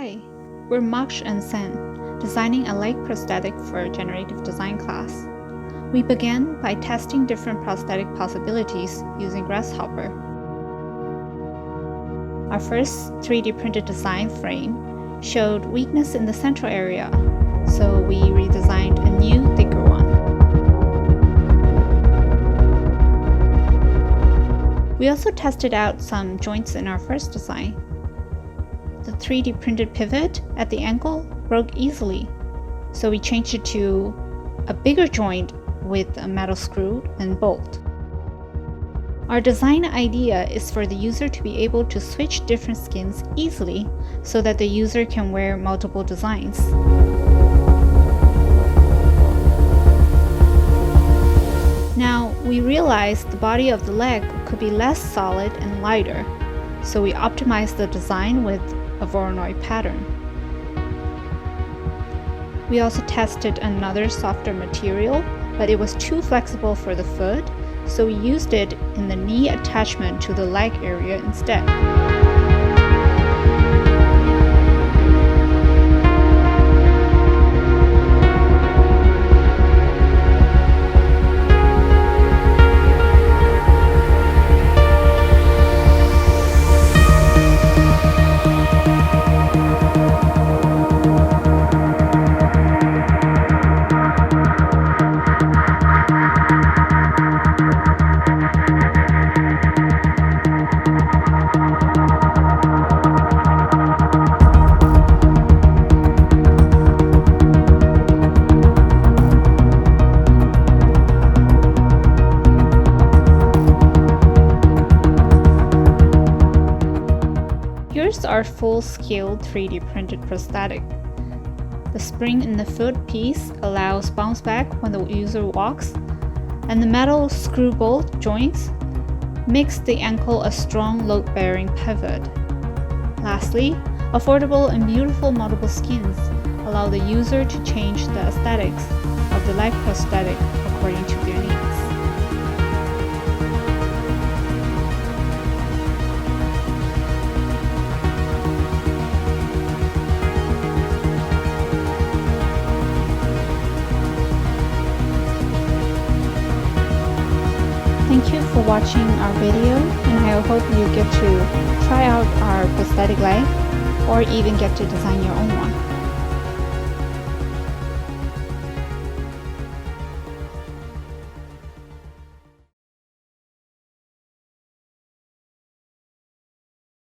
Hi, we're Maksh and Sen, designing a leg prosthetic for generative design class. We began by testing different prosthetic possibilities using Grasshopper. Our first 3D printed design frame showed weakness in the central area, so we redesigned a new, thicker one. We also tested out some joints in our first design. The 3D printed pivot at the ankle broke easily, so we changed it to a bigger joint with a metal screw and bolt. Our design idea is for the user to be able to switch different skins easily so that the user can wear multiple designs. Now, we realized the body of the leg could be less solid and lighter, so we optimized the design with a Voronoi pattern. We also tested another softer material, but it was too flexible for the foot, so we used it in the knee attachment to the leg area instead. Here's our full-scale 3D printed prosthetic. The spring in the foot piece allows bounce back when the user walks, and the metal screw bolt joints makes the ankle a strong load-bearing pivot. Lastly, affordable and beautiful multiple skins allow the user to change the aesthetics of the leg prosthetic according to their needs. Thank you for watching our video, and I hope you get to try out our prosthetic leg or even get to design your own one.